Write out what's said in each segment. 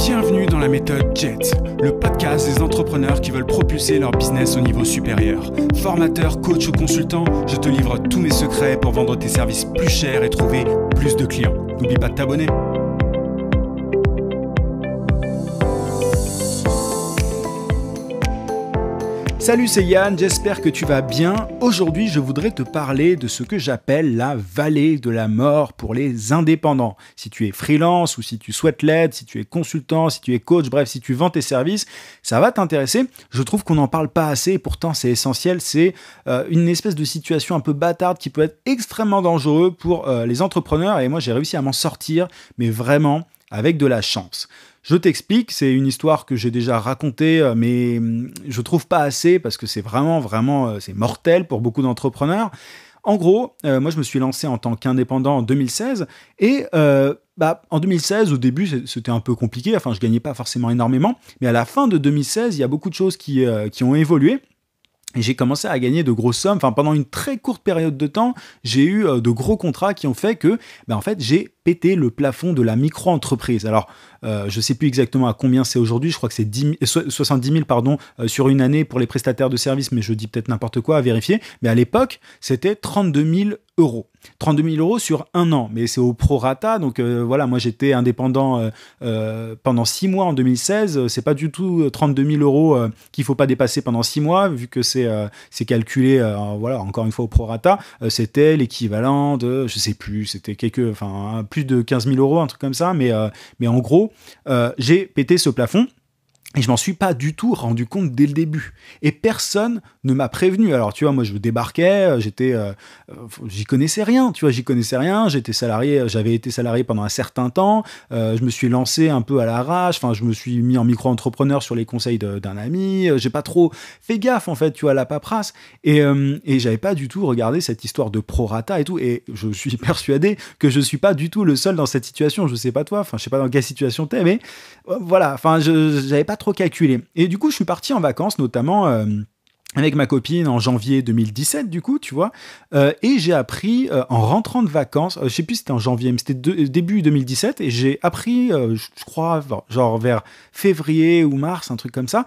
Bienvenue dans la méthode JET, le podcast des entrepreneurs qui veulent propulser leur business au niveau supérieur. Formateur, coach ou consultant, je te livre tous mes secrets pour vendre tes services plus chers et trouver plus de clients. N'oublie pas de t'abonner. Salut, c'est Yann, j'espère que tu vas bien. Aujourd'hui, je voudrais te parler de ce que j'appelle la vallée de la mort pour les indépendants. Si tu es freelance ou si tu souhaites l'aide, si tu es consultant, si tu es coach, bref, si tu vends tes services, ça va t'intéresser. Je trouve qu'on n'en parle pas assez et pourtant c'est essentiel. C'est une espèce de situation un peu bâtarde qui peut être extrêmement dangereux pour les entrepreneurs et moi j'ai réussi à m'en sortir, mais vraiment avec de la chance. Je t'explique, c'est une histoire que j'ai déjà racontée, mais je trouve pas assez parce que c'est vraiment, c'est mortel pour beaucoup d'entrepreneurs. En gros, moi je me suis lancé en tant qu'indépendant en 2016 et en 2016, au début, c'était un peu compliqué, enfin je gagnais pas forcément énormément, mais à la fin de 2016, il y a beaucoup de choses qui ont évolué. Et j'ai commencé à gagner de grosses sommes. Enfin, pendant une très courte période de temps, j'ai eu de gros contrats qui ont fait que, en fait, j'ai pété le plafond de la micro-entreprise. Alors, je ne sais plus exactement à combien c'est aujourd'hui. Je crois que c'est 70 000 sur une année pour les prestataires de services, mais je dis peut-être n'importe quoi à vérifier. Mais à l'époque, c'était 32 000 euros. 32 000 euros sur un an, mais c'est au prorata. Donc voilà, moi j'étais indépendant pendant 6 mois en 2016. C'est pas du tout 32 000 euros qu'il faut pas dépasser pendant 6 mois, vu que c'est calculé, voilà, encore une fois au prorata. C'était l'équivalent de, je sais plus, c'était plus de 15 000 euros, un truc comme ça. Mais en gros, j'ai pété ce plafond. Et je m'en suis pas du tout rendu compte dès le début. Et personne ne m'a prévenu. Alors, tu vois, moi, je débarquais, j'y connaissais rien, j'étais salarié, j'avais été salarié pendant un certain temps, je me suis lancé un peu à l'arrache, je me suis mis en micro-entrepreneur sur les conseils d'un ami, j'ai pas trop fait gaffe, en fait, tu vois, à la paperasse, et j'avais pas du tout regardé cette histoire de prorata et tout, et je suis persuadé que je suis pas du tout le seul dans cette situation, je sais pas toi, je sais pas dans quelle situation t'es, mais voilà, j'avais pas trop calculé. Et du coup, je suis parti en vacances, notamment avec ma copine en janvier 2017, du coup, tu vois. Et j'ai appris, en rentrant de vacances, je sais plus si c'était en janvier, mais c'était début 2017, et j'ai appris, je crois, genre vers février ou mars, un truc comme ça,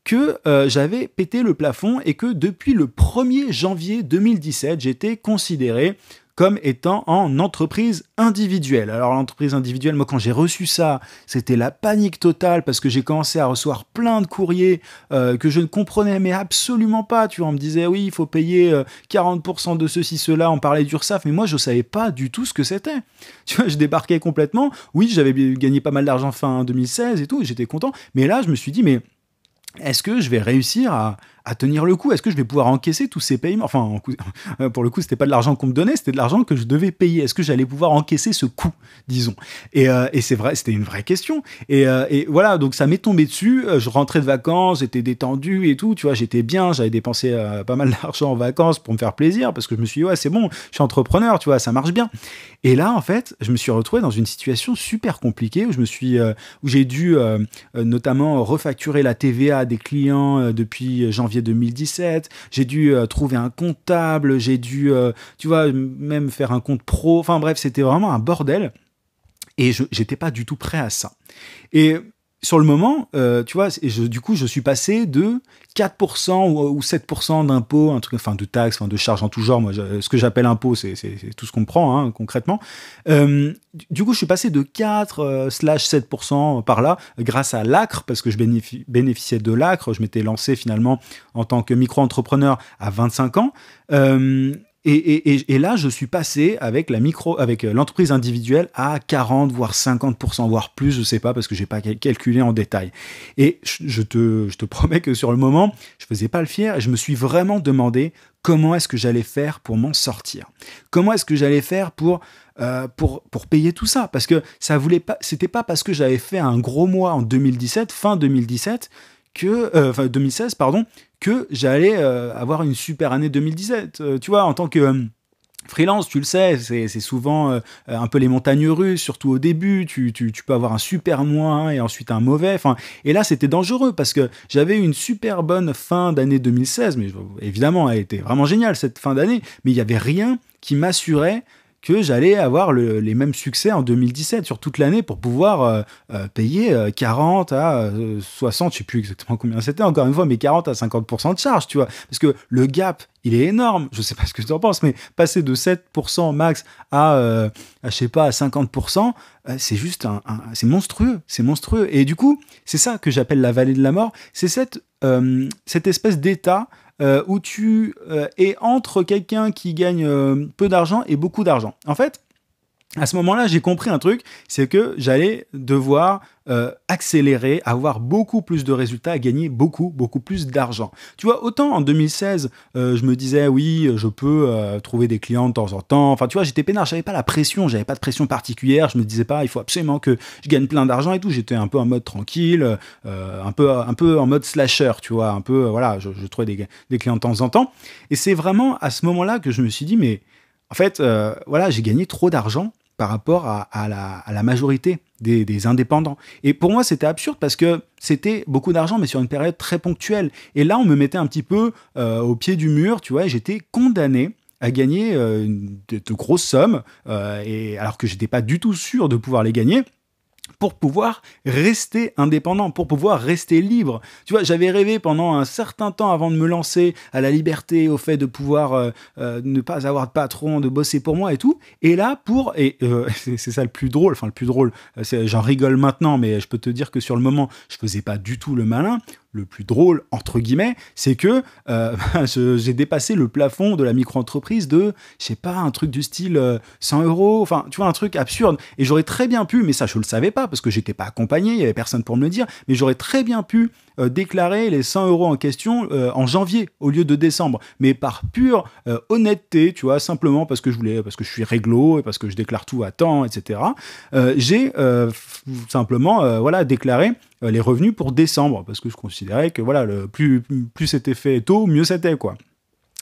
que j'avais pété le plafond et que depuis le 1er janvier 2017, j'étais considéré comme étant en entreprise individuelle. Alors l'entreprise individuelle, moi quand j'ai reçu ça, c'était la panique totale parce que j'ai commencé à recevoir plein de courriers que je ne comprenais mais absolument pas. Tu vois, on me disait oui, il faut payer 40% de ceci, cela, on parlait d'URSSAF, mais moi je savais pas du tout ce que c'était. Tu vois, je débarquais complètement. Oui, j'avais gagné pas mal d'argent fin 2016 et tout, j'étais content, mais là je me suis dit, mais est-ce que je vais réussir à tenir le coup? Est-ce que je vais pouvoir encaisser tous ces paiements? Enfin, pour le coup, c'était pas de l'argent qu'on me donnait, c'était de l'argent que je devais payer. Est-ce que j'allais pouvoir encaisser ce coût, disons? Et c'est vrai, c'était une vraie question. Et voilà, donc ça m'est tombé dessus. Je rentrais de vacances, j'étais détendu et tout. Tu vois, j'étais bien, j'avais dépensé pas mal d'argent en vacances pour me faire plaisir parce que je me suis dit, ouais, c'est bon, je suis entrepreneur, tu vois, ça marche bien. Et là, en fait, je me suis retrouvé dans une situation super compliquée où j'ai dû notamment refacturer la TVA des clients depuis janvier 2017, j'ai dû trouver un comptable, j'ai dû, tu vois, même faire un compte pro, enfin bref, c'était vraiment un bordel, et j'étais pas du tout prêt à ça. Et sur le moment, tu vois, du coup, je suis passé de 4% ou 7% d'impôts, un truc, enfin de taxes, de charges en tout genre. Moi, ce que j'appelle impôt, c'est tout ce qu'on me prend, hein, concrètement. Du coup, je suis passé de 4/7% par là, grâce à l'ACRE, parce que je bénéficiais de l'ACRE. Je m'étais lancé finalement en tant que micro-entrepreneur à 25 ans. Et là, je suis passé avec l'entreprise individuelle à 40, voire 50%, voire plus, je sais pas, parce que j'ai pas calculé en détail. Et je te promets que sur le moment, je faisais pas le fier et je me suis vraiment demandé comment est-ce que j'allais faire pour m'en sortir. Comment est-ce que j'allais faire pour payer tout ça? Parce que c'était pas parce que j'avais fait un gros mois en 2017, fin 2017, 2016, pardon, que j'allais avoir une super année 2017. Tu vois, en tant que freelance, tu le sais, c'est souvent un peu les montagnes russes, surtout au début. Tu peux avoir un super mois et ensuite un mauvais. Et là, c'était dangereux parce que j'avais une super bonne fin d'année 2016, mais évidemment, elle était vraiment géniale cette fin d'année, mais il n'y avait rien qui m'assurait que j'allais avoir les mêmes succès en 2017 sur toute l'année pour pouvoir payer 40 à 60, je sais plus exactement combien c'était encore une fois, mais 40 à 50% de charge, tu vois. Parce que le gap, il est énorme. Je sais pas ce que tu en penses, mais passer de 7% max je sais pas, à 50%, c'est juste c'est monstrueux, c'est monstrueux. Et du coup, c'est ça que j'appelle la vallée de la mort. C'est cette espèce d'état où tu es entre quelqu'un qui gagne peu d'argent et beaucoup d'argent. En fait, à ce moment-là, j'ai compris un truc, c'est que j'allais devoir accélérer, avoir beaucoup plus de résultats, gagner beaucoup plus d'argent. Tu vois, autant en 2016, je me disais, oui, je peux trouver des clients de temps en temps. Enfin, tu vois, j'étais peinard, j'avais pas la pression, j'avais pas de pression particulière. Je me disais pas, il faut absolument que je gagne plein d'argent et tout. J'étais un peu en mode tranquille, un peu en mode slasher, tu vois, un peu, voilà, je trouvais des clients de temps en temps. Et c'est vraiment à ce moment-là que je me suis dit, mais en fait, voilà, j'ai gagné trop d'argent par rapport à la majorité des indépendants. Et pour moi, c'était absurde parce que c'était beaucoup d'argent, mais sur une période très ponctuelle. Et là, on me mettait un petit peu au pied du mur, tu vois, et j'étais condamné à gagner de grosses sommes, et alors que j'étais pas du tout sûr de pouvoir les gagner, pour pouvoir rester indépendant, pour pouvoir rester libre. Tu vois, j'avais rêvé pendant un certain temps avant de me lancer à la liberté, au fait de pouvoir ne pas avoir de patron, de bosser pour moi et tout. Et là, c'est ça le plus drôle, enfin le plus drôle, j'en rigole maintenant, mais je peux te dire que sur le moment, je faisais pas du tout le malin. Le plus drôle, entre guillemets, c'est que j'ai dépassé le plafond de la micro-entreprise de, je sais pas, un truc du style 100 euros, enfin, tu vois, un truc absurde. Et j'aurais très bien pu, mais ça, je le savais pas, parce que j'étais pas accompagné, il y avait personne pour me le dire, mais j'aurais très bien pu déclarer les 100 euros en question en janvier au lieu de décembre, mais par pure honnêteté, tu vois, simplement parce que je suis réglo et parce que je déclare tout à temps, etc. J'ai simplement voilà, déclaré les revenus pour décembre, parce que je considérais que voilà, plus c'était fait tôt, mieux c'était, quoi.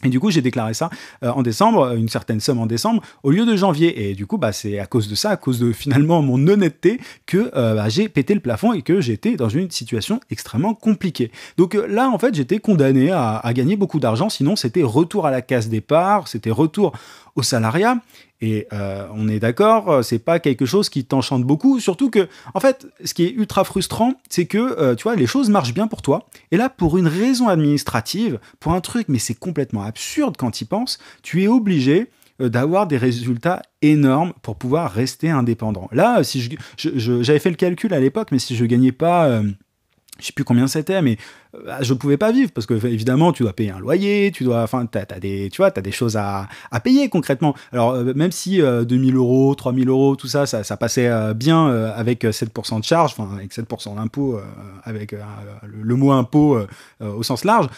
Et du coup, j'ai déclaré ça en décembre, une certaine somme en décembre, au lieu de janvier. Et du coup, c'est à cause de ça, à cause de finalement mon honnêteté, que j'ai pété le plafond et que j'étais dans une situation extrêmement compliquée. Donc là, en fait, j'étais condamné à gagner beaucoup d'argent, sinon c'était retour à la case départ, c'était retour au salariat. Et on est d'accord, c'est pas quelque chose qui t'enchante beaucoup, surtout que, en fait, ce qui est ultra frustrant, c'est que, tu vois, les choses marchent bien pour toi, et là, pour une raison administrative, pour un truc, mais c'est complètement absurde quand tu y penses, tu es obligé d'avoir des résultats énormes pour pouvoir rester indépendant. Là, si j'avais fait le calcul à l'époque, mais si je gagnais pas... je sais plus combien c'était, mais je pouvais pas vivre parce que évidemment tu dois payer un loyer, t'as des choses à payer concrètement. Alors même si 2000 euros, 3000 euros, tout ça passait bien avec 7% de charge, enfin avec 7% d'impôt, avec le mot impôt au sens large,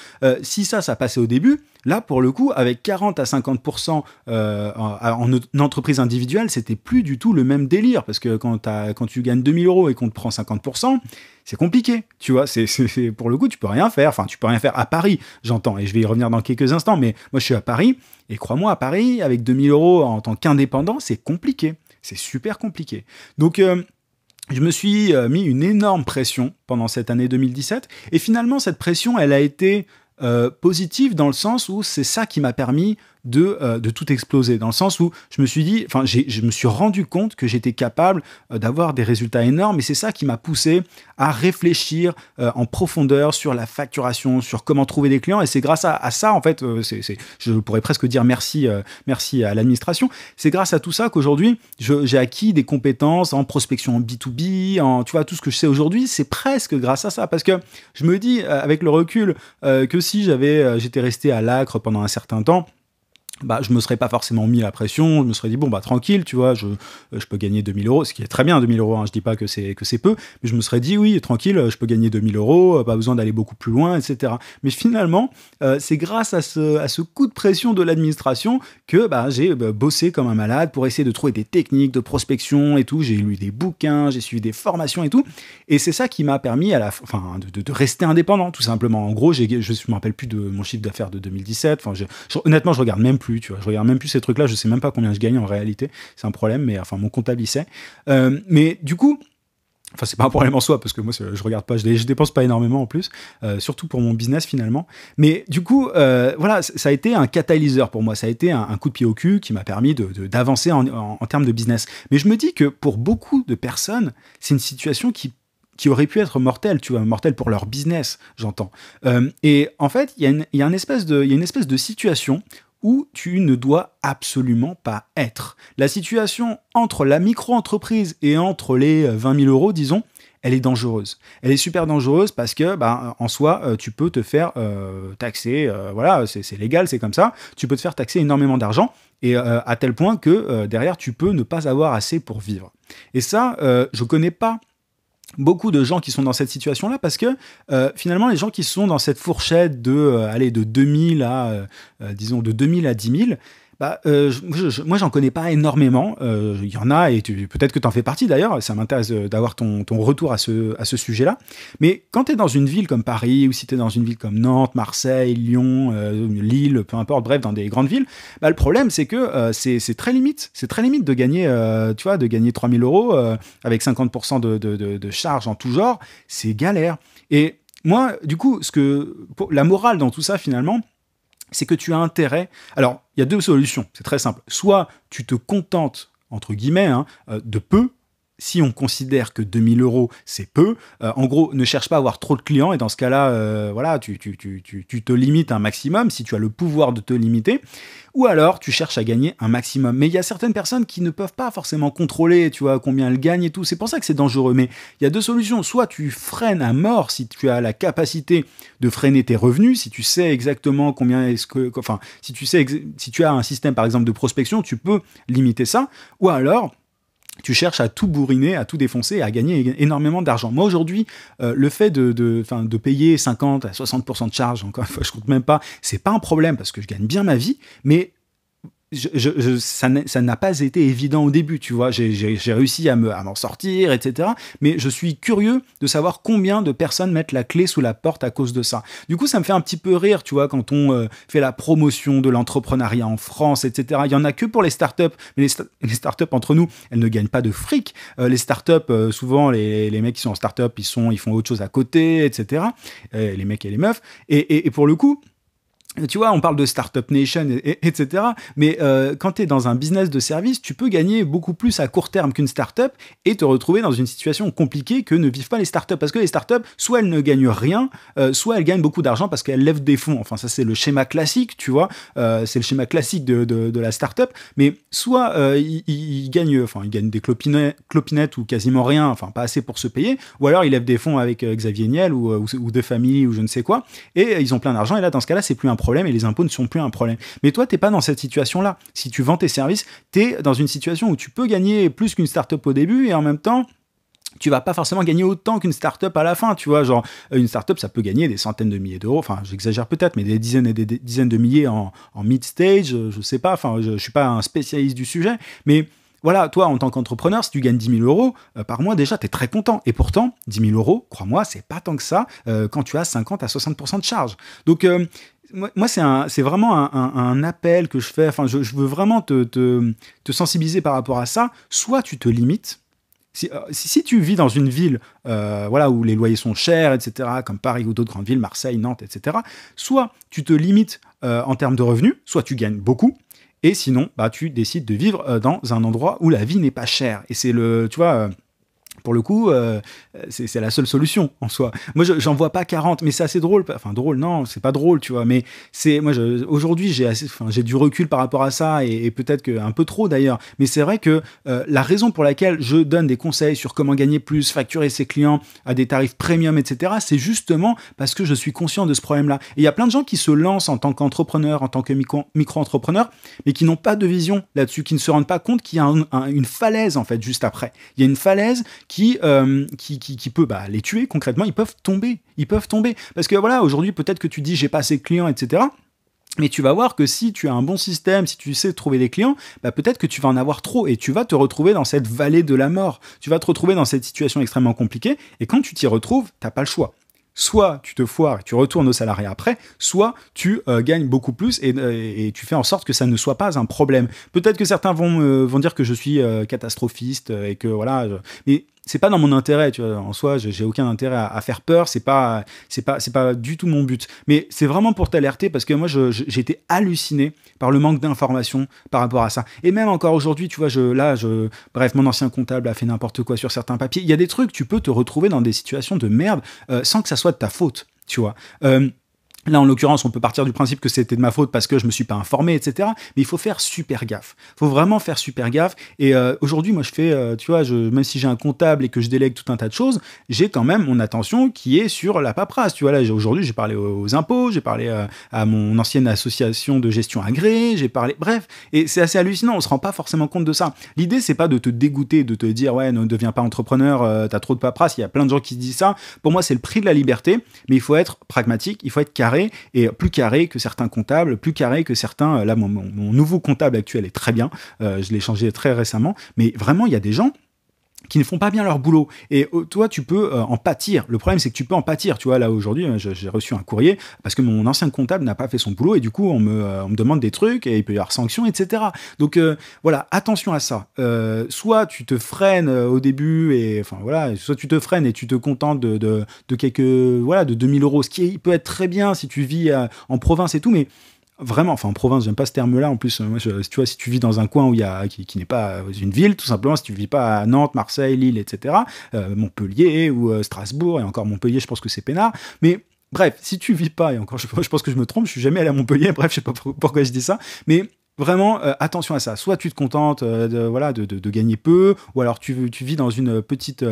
si ça passait au début, là pour le coup avec 40 à 50% en entreprise individuelle, c'était plus du tout le même délire parce que quand tu gagnes 2000 euros et qu'on te prend 50%, c'est compliqué, tu vois, c'est pour le coup, tu peux rien faire, enfin, tu peux rien faire à Paris, j'entends, et je vais y revenir dans quelques instants, mais moi, je suis à Paris, et crois-moi, à Paris, avec 2000 euros en tant qu'indépendant, c'est compliqué, c'est super compliqué. Donc, je me suis mis une énorme pression pendant cette année 2017, et finalement, cette pression, elle a été positive dans le sens où c'est ça qui m'a permis de tout exploser, dans le sens où je me suis dit, enfin, je me suis rendu compte que j'étais capable d'avoir des résultats énormes, et c'est ça qui m'a poussé à réfléchir en profondeur sur la facturation, sur comment trouver des clients, et c'est grâce à ça, en fait, je pourrais presque dire merci à l'administration, c'est grâce à tout ça qu'aujourd'hui, j'ai acquis des compétences en prospection en B2B, tu vois, tout ce que je sais aujourd'hui, c'est presque grâce à ça, parce que je me dis, avec le recul, que si j'étais resté à Lacre pendant un certain temps, je me serais pas forcément mis la pression, je me serais dit, bon, tranquille, tu vois, je peux gagner 2000 euros, ce qui est très bien, 2000 euros, hein, je dis pas que c'est peu, mais je me serais dit, oui, tranquille, je peux gagner 2000 euros, pas besoin d'aller beaucoup plus loin, etc. Mais finalement, c'est grâce à ce coup de pression de l'administration que j'ai bossé comme un malade pour essayer de trouver des techniques de prospection et tout, j'ai lu des bouquins, j'ai suivi des formations et tout, et c'est ça qui m'a permis de rester indépendant, tout simplement. En gros, je me rappelle plus de mon chiffre d'affaires de 2017, honnêtement, je regarde même plus. Tu vois, je regarde même plus ces trucs-là, je sais même pas combien je gagne en réalité, c'est un problème, mais enfin mon comptable il sait. Mais du coup, Enfin, c'est pas un problème en soi, parce que moi, je regarde pas, je dépense pas énormément en plus, surtout pour mon business finalement. Mais du coup, voilà, ça a été un catalyseur pour moi, ça a été un coup de pied au cul qui m'a permis d'avancer en termes de business. Mais je me dis que pour beaucoup de personnes, c'est une situation qui aurait pu être mortelle, tu vois, mortelle pour leur business, j'entends. Et en fait, il y a une espèce de situation où tu ne dois absolument pas être. La situation entre la micro-entreprise et entre les 20 000 euros, disons, elle est dangereuse. Elle est super dangereuse parce que, bah, en soi, tu peux te faire taxer, voilà, c'est légal, c'est comme ça, tu peux te faire taxer énormément d'argent, et à tel point que derrière, tu peux ne pas avoir assez pour vivre. Et ça, je connais pas beaucoup de gens qui sont dans cette situation-là parce que finalement, les gens qui sont dans cette fourchette de 2000 à, disons, de 2000 à 10 000, bah, moi, j'en connais pas énormément. Il y en a, et peut-être que tu en fais partie d'ailleurs. Ça m'intéresse d'avoir ton retour à ce sujet-là. Mais quand tu es dans une ville comme Paris, ou si tu es dans une ville comme Nantes, Marseille, Lyon, Lille, peu importe, bref, dans des grandes villes, bah, le problème, c'est que c'est très limite. C'est très limite de gagner, tu vois, de gagner 3 000 euros avec 50% de charges en tout genre. C'est galère. Et moi, du coup, la morale dans tout ça, finalement, c'est que tu as intérêt... Alors, il y a deux solutions, c'est très simple. Soit tu te contentes, entre guillemets, de peu, si on considère que 2 000 euros, c'est peu. En gros, ne cherche pas à avoir trop de clients, et dans ce cas-là, voilà, tu te limites un maximum, si tu as le pouvoir de te limiter. Ou alors, tu cherches à gagner un maximum. Mais il y a certaines personnes qui ne peuvent pas forcément contrôler, tu vois, combien elles gagnent et tout. C'est pour ça que c'est dangereux. Mais il y a deux solutions. Soit tu freines à mort si tu as la capacité de freiner tes revenus, si tu sais exactement combien est-ce que... Enfin, si tu as un système, par exemple, de prospection, tu peux limiter ça. Ou alors... tu cherches à tout bourriner, à tout défoncer, à gagner énormément d'argent. Moi, aujourd'hui, le fait de payer 50 à 60% de charge, encore une fois, je compte même pas, c'est pas un problème parce que je gagne bien ma vie, mais ça n'a pas été évident au début, tu vois. J'ai réussi à m'en sortir, etc. Mais je suis curieux de savoir combien de personnes mettent la clé sous la porte à cause de ça. Du coup, ça me fait un petit peu rire, tu vois, quand on fait la promotion de l'entrepreneuriat en France, etc. Il y en a que pour les startups, mais les startups entre nous, elles ne gagnent pas de fric. Les startups, souvent, les mecs qui sont en startup, ils font autre chose à côté, etc. Les mecs et les meufs. Et pour le coup, tu vois, on parle de Startup Nation, etc. Mais quand tu es dans un business de service, tu peux gagner beaucoup plus à court terme qu'une startup et te retrouver dans une situation compliquée que ne vivent pas les startups. Parce que les startups, soit elles ne gagnent rien, soit elles gagnent beaucoup d'argent parce qu'elles lèvent des fonds. Enfin, ça, c'est le schéma classique, tu vois. C'est le schéma classique de la startup. Mais soit ils gagnent des clopinettes ou quasiment rien, enfin, pas assez pour se payer. Ou alors ils lèvent des fonds avec Xavier Niel ou De Family ou je ne sais quoi. Et ils ont plein d'argent. Et là, dans ce cas-là, c'est plus un problème et les impôts ne sont plus un problème. Mais toi, t'es pas dans cette situation-là. Si tu vends tes services, t'es dans une situation où tu peux gagner plus qu'une start-up au début et en même temps, tu vas pas forcément gagner autant qu'une start-up à la fin, tu vois, genre une start-up ça peut gagner des centaines de milliers d'euros, enfin j'exagère peut-être, mais des dizaines et des dizaines de milliers en mid-stage, je sais pas, enfin je suis pas un spécialiste du sujet, mais voilà, toi, en tant qu'entrepreneur, si tu gagnes 10 000 euros par mois, déjà, tu es très content. Et pourtant, 10 000 euros, crois-moi, c'est pas tant que ça quand tu as 50 à 60% de charge. Donc, moi, c'est vraiment un appel que je fais. Enfin, je veux vraiment te sensibiliser par rapport à ça. Soit tu te limites. Si tu vis dans une ville voilà, où les loyers sont chers, etc., comme Paris ou d'autres grandes villes, Marseille, Nantes, etc., soit tu te limites en termes de revenus, soit tu gagnes beaucoup. Et sinon, bah, tu décides de vivre dans un endroit où la vie n'est pas chère. Et c'est tu vois, pour le coup, c'est la seule solution en soi. Moi, j'en vois pas 40, mais c'est assez drôle. Enfin, drôle, non, c'est pas drôle, tu vois. Mais aujourd'hui, j'ai du recul par rapport à ça et peut-être un peu trop d'ailleurs. Mais c'est vrai que la raison pour laquelle je donne des conseils sur comment gagner plus, facturer ses clients à des tarifs premium, etc., c'est justement parce que je suis conscient de ce problème-là. Et il y a plein de gens qui se lancent en tant qu'entrepreneur, en tant que micro-entrepreneur, mais qui n'ont pas de vision là-dessus, qui ne se rendent pas compte qu'il y a une falaise, en fait, juste après. Il y a une falaise qui peut les tuer concrètement, ils peuvent tomber. Parce que voilà, aujourd'hui, peut-être que tu dis j'ai pas assez de clients, etc. Mais tu vas voir que si tu as un bon système, si tu sais trouver des clients, peut-être que tu vas en avoir trop et tu vas te retrouver dans cette vallée de la mort. Tu vas te retrouver dans cette situation extrêmement compliquée et quand tu t'y retrouves, t'as pas le choix. Soit tu te foires et tu retournes au salariat après, soit tu gagnes beaucoup plus et tu fais en sorte que ça ne soit pas un problème. Peut-être que certains vont dire que je suis catastrophiste et que voilà, mais c'est pas dans mon intérêt, tu vois. En soi, j'ai aucun intérêt à faire peur. C'est pas du tout mon but. Mais c'est vraiment pour t'alerter parce que moi, j'ai été halluciné par le manque d'informations par rapport à ça. Et même encore aujourd'hui, tu vois, bref, mon ancien comptable a fait n'importe quoi sur certains papiers. Il y a des trucs, tu peux te retrouver dans des situations de merde sans que ça soit de ta faute, tu vois. Là, en l'occurrence, on peut partir du principe que c'était de ma faute parce que je me suis pas informé, etc. Mais il faut faire super gaffe. Il faut vraiment faire super gaffe. Et aujourd'hui, moi, je fais, tu vois, même si j'ai un comptable et que je délègue tout un tas de choses, j'ai quand même mon attention qui est sur la paperasse. Tu vois, là, aujourd'hui, j'ai parlé aux impôts, j'ai parlé à mon ancienne association de gestion agréée, j'ai parlé... Bref, et c'est assez hallucinant, on se rend pas forcément compte de ça. L'idée, c'est pas de te dégoûter, de te dire, ouais, ne deviens pas entrepreneur, t'as trop de paperasse. Il y a plein de gens qui se disent ça. Pour moi, c'est le prix de la liberté, mais il faut être pragmatique, il faut être carré, et plus carré que certains comptables, plus carré que certains... Là, mon nouveau comptable actuel est très bien, je l'ai changé très récemment, mais vraiment, il y a des gens qui ne font pas bien leur boulot. Et toi, tu peux en pâtir. Le problème, c'est que tu peux en pâtir. Tu vois, là, aujourd'hui, j'ai reçu un courrier parce que mon ancien comptable n'a pas fait son boulot et du coup, on me demande des trucs et il peut y avoir sanctions, etc. Donc, voilà, attention à ça. Soit tu te freines au début et, enfin, voilà, soit tu te freines et tu te contentes de quelques, voilà, de 2000 euros, ce qui peut être très bien si tu vis en province et tout, mais vraiment, enfin en province, j'aime pas ce terme-là. En plus, moi, tu vois, si tu vis dans un coin où qui n'est pas une ville, tout simplement, si tu vis pas à Nantes, Marseille, Lille, etc., Montpellier ou Strasbourg, et encore Montpellier, je pense que c'est peinard. Mais bref, si tu vis pas, et encore, je pense que je me trompe, je suis jamais allé à Montpellier. Bref, je sais pas pourquoi je dis ça, mais vraiment, attention à ça. Soit tu te contentes de gagner peu, ou alors tu vis dans une petite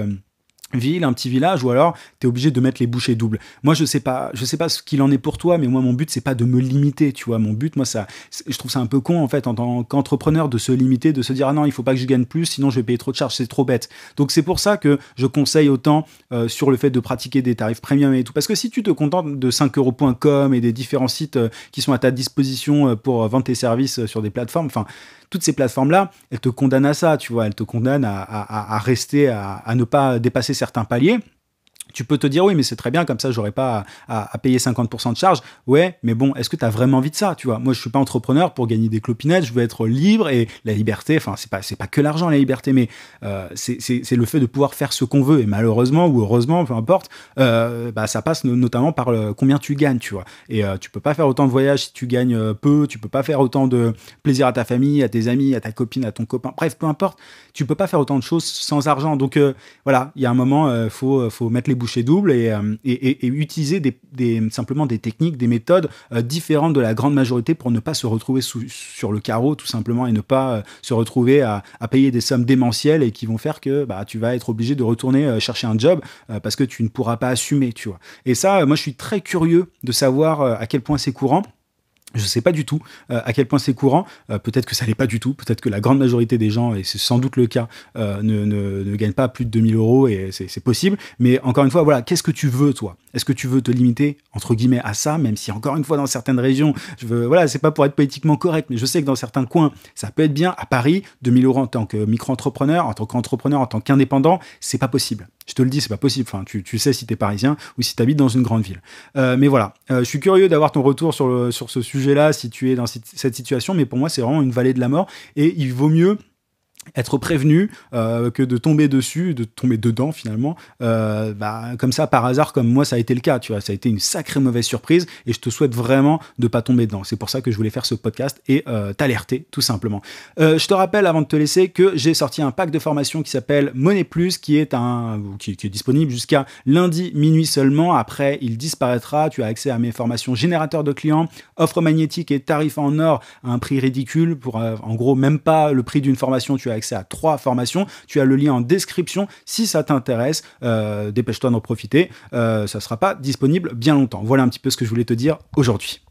ville, un petit village, ou alors t'es obligé de mettre les bouchées doubles. Moi, je sais pas ce qu'il en est pour toi, mais moi, mon but, c'est pas de me limiter, tu vois. Mon but, moi, je trouve ça un peu con, en fait, en tant qu'entrepreneur, de se limiter, de se dire, ah non, il faut pas que je gagne plus, sinon je vais payer trop de charges, c'est trop bête. Donc, c'est pour ça que je conseille autant sur le fait de pratiquer des tarifs premium et tout. Parce que si tu te contentes de 5euros.com et des différents sites qui sont à ta disposition pour vendre tes services sur des plateformes, enfin, toutes ces plateformes-là, elles te condamnent à ça, tu vois, elles te condamnent à rester, à ne pas dépasser certains paliers. Tu peux te dire, oui, mais c'est très bien, comme ça, j'aurais pas à payer 50% de charge. Ouais, mais bon, est-ce que tu as vraiment envie de ça, tu vois? Moi, je suis pas entrepreneur pour gagner des clopinettes, je veux être libre et la liberté, enfin, c'est pas que l'argent, la liberté, mais c'est le fait de pouvoir faire ce qu'on veut. Et malheureusement ou heureusement, peu importe, ça passe notamment par combien tu gagnes, tu vois. Et tu peux pas faire autant de voyages si tu gagnes peu, tu peux pas faire autant de plaisir à ta famille, à tes amis, à ta copine, à ton copain. Bref, peu importe, tu peux pas faire autant de choses sans argent. Donc voilà, il y a un moment, faut mettre les bouchées doubles et utiliser simplement des techniques, des méthodes différentes de la grande majorité pour ne pas se retrouver sur le carreau tout simplement et ne pas se retrouver à payer des sommes démentielles et qui vont faire que tu vas être obligé de retourner chercher un job parce que tu ne pourras pas assumer, tu vois. Et ça, moi je suis très curieux de savoir à quel point c'est courant. Je ne sais pas du tout à quel point c'est courant. Peut-être que ça l'est pas du tout. Peut-être que la grande majorité des gens, et c'est sans doute le cas, ne gagnent pas plus de 2000 euros et c'est possible. Mais encore une fois, voilà, qu'est-ce que tu veux, toi? Est-ce que tu veux te limiter, entre guillemets, à ça, même si, encore une fois, dans certaines régions, voilà, c'est pas pour être politiquement correct, mais je sais que dans certains coins, ça peut être bien. À Paris, 2000 euros en tant que micro-entrepreneur, en tant qu'entrepreneur, en tant qu'indépendant, c'est pas possible. Je te le dis, c'est pas possible. Enfin, tu sais si t'es parisien ou si t'habites dans une grande ville. Mais voilà, je suis curieux d'avoir ton retour sur ce sujet-là, si tu es dans cette situation. Mais pour moi, c'est vraiment une vallée de la mort. Et il vaut mieux être prévenu que de tomber dessus, de tomber dedans finalement, comme ça par hasard, comme moi ça a été le cas, tu vois, ça a été une sacrée mauvaise surprise et je te souhaite vraiment de pas tomber dedans. C'est pour ça que je voulais faire ce podcast et t'alerter tout simplement. Je te rappelle avant de te laisser que j'ai sorti un pack de formation qui s'appelle Money Plus, qui est disponible jusqu'à lundi minuit seulement. Après, il disparaîtra. Tu as accès à mes formations générateurs de clients, offres magnétiques et tarifs en or à un prix ridicule pour en gros même pas le prix d'une formation. Tu as accès à 3 formations. Tu as le lien en description. Si ça t'intéresse, dépêche-toi d'en profiter. Ça ne sera pas disponible bien longtemps. Voilà un petit peu ce que je voulais te dire aujourd'hui.